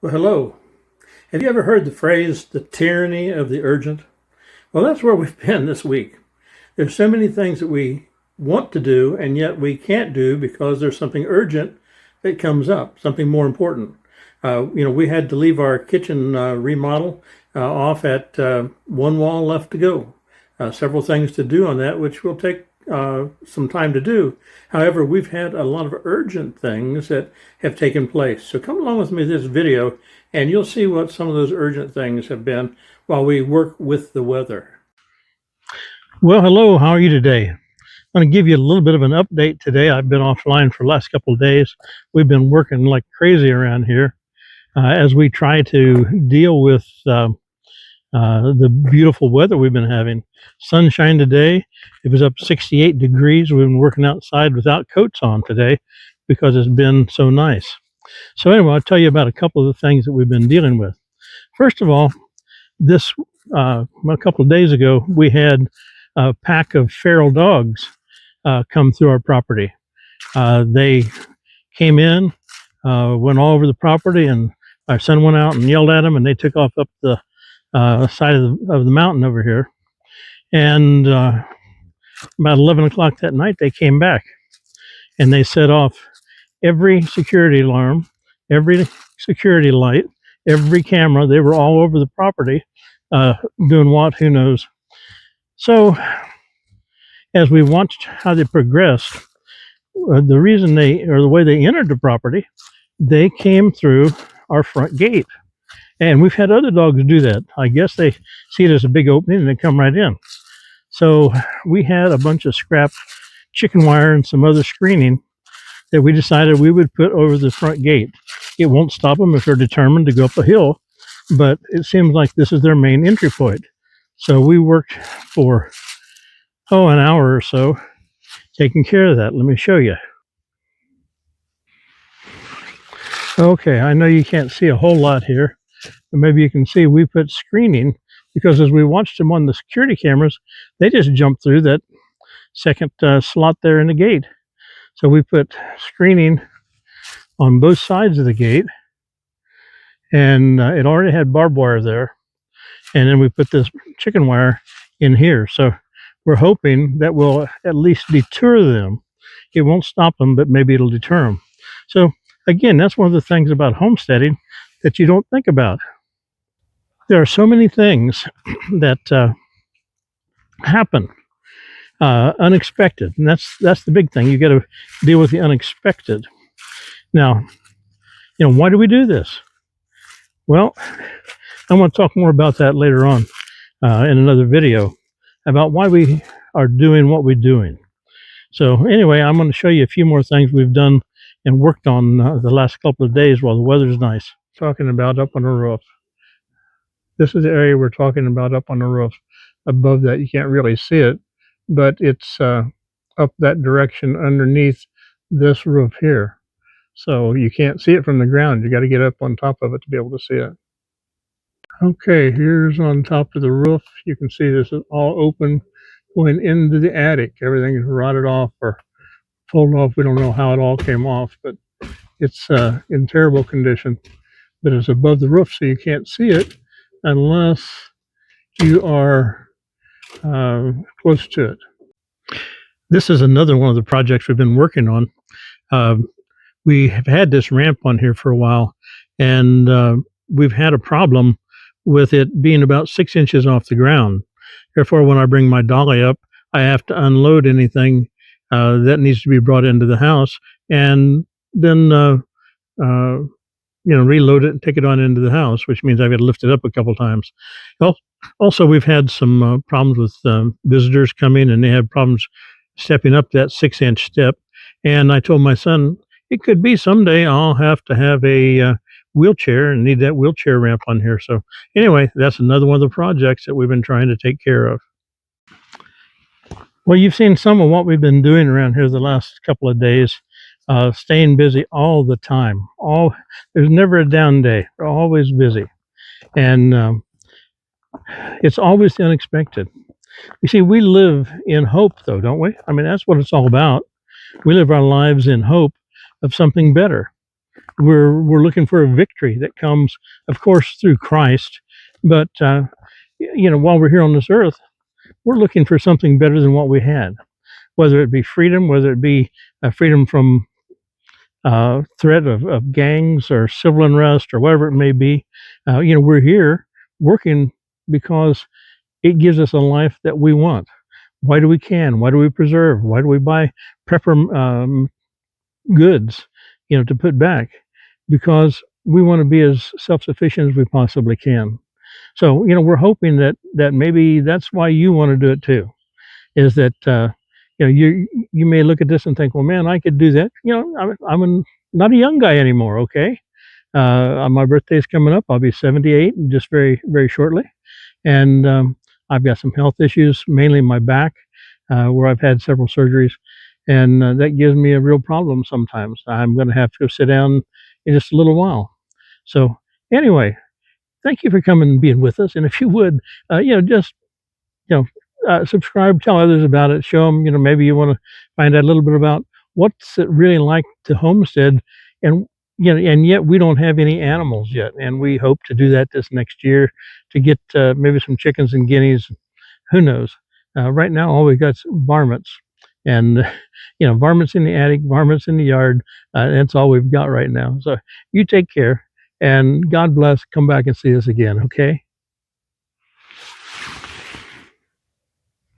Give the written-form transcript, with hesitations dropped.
Well, hello. Have you ever heard the phrase, the tyranny of the urgent? Well, that's where we've been this week. There's so many things that we want to do, and yet we can't do because there's something urgent that comes up, something more important. We had to leave our kitchen remodel off at one wall left to go. Several things to do on that, which will take some time to do. However, we've had a lot of urgent things that have taken place. So come along with me this video and you'll see what some of those urgent things have been while we work with the weather. Well, hello, how are you today? I'm going to give you a little bit of an update today. I've been offline for the last couple of days. We've been working like crazy around here as we try to deal with the beautiful weather we've been having. Sunshine today. It was up 68 degrees. We've been working outside without coats on today because it's been so nice. So anyway, I'll tell you about a couple of the things that we've been dealing with. First of all, this a couple of days ago, we had a pack of feral dogs come through our property. They came in, went all over the property, and our son went out and yelled at them, and they took off up the side of the mountain over here. And about 11 o'clock that night, they came back and they set off every security alarm, every security light, every camera. They were all over the property doing what, who knows. So as we watched how they progressed, the reason the way they entered the property, they came through our front gate. And we've had other dogs do that. I guess they see it as a big opening and they come right in. So we had a bunch of scrap chicken wire and some other screening that we decided we would put over the front gate. It won't stop them if they're determined to go up a hill, but it seems like this is their main entry point. So we worked for, an hour or so taking care of that. Let me show you. Okay, I know you can't see a whole lot here. Maybe you can see we put screening because as we watched them on the security cameras, they just jumped through that second slot there in the gate. So we put screening on both sides of the gate, and it already had barbed wire there. And then we put this chicken wire in here. So we're hoping that will at least deter them. It won't stop them, but maybe it'll deter them. So again, that's one of the things about homesteading that you don't think about. There are so many things that happen unexpected, and that's the big thing. You got to deal with the unexpected. Now, why do we do this? Well, I want to talk more about that later on in another video about why we are doing what we're doing. So anyway, I'm going to show you a few more things we've done and worked on the last couple of days while the weather's nice. Talking about up on the roof. This is the area we're talking about up on the roof. Above that, you can't really see it, but it's up that direction underneath this roof here. So you can't see it from the ground. You got to get up on top of it to be able to see it. Okay, here's on top of the roof. You can see this is all open going into the attic. Everything is rotted off or pulled off. We don't know how it all came off, but it's in terrible condition. But it's above the roof, so you can't see it unless you are close to it. This is another one of the projects we've been working on. We have had this ramp on here for a while, and we've had a problem with it being about 6 inches off the ground. Therefore, when I bring my dolly up, I have to unload anything that needs to be brought into the house, and then reload it and take it on into the house, which means I've got to lift it up a couple times. Well, also, we've had some problems with visitors coming, and they have problems stepping up that 6-inch step. And I told my son, it could be someday I'll have to have a wheelchair and need that wheelchair ramp on here. So anyway, that's another one of the projects that we've been trying to take care of. Well, you've seen some of what we've been doing around here the last couple of days. Staying busy all the time. There's never a down day. We're always busy. And it's always the unexpected. You see, we live in hope, though, don't we? I mean, that's what it's all about. We live our lives in hope of something better. we're looking for a victory that comes, of course, through Christ. But while we're here on this earth, we're looking for something better than what we had, whether it be freedom, whether it be freedom from threat of gangs or civil unrest or whatever it may be. We're here working because it gives us a life that we want. Why do we can? Why do we preserve? Why do we buy prepper goods, to put back? Because we want to be as self-sufficient as we possibly can. So, we're hoping that maybe that's why you want to do it too. Is that you may look at this and think, well, man, I could do that. Not a young guy anymore. Okay, my birthday's coming up. I'll be 78 just very very shortly, and I've got some health issues, mainly my back, where I've had several surgeries, and that gives me a real problem sometimes. I'm going to have to go sit down in just a little while. So anyway, thank you for coming and being with us. And if you would, just you know, subscribe, tell others about it, show them. Maybe you want to find out a little bit about what's it really like to homestead, and and yet we don't have any animals yet, and we hope to do that this next year to get maybe some chickens and guineas. Who knows? Right now, all we got is varmints, and varmints in the attic, varmints in the yard. That's all we've got right now. So you take care, and God bless. Come back and see us again, okay?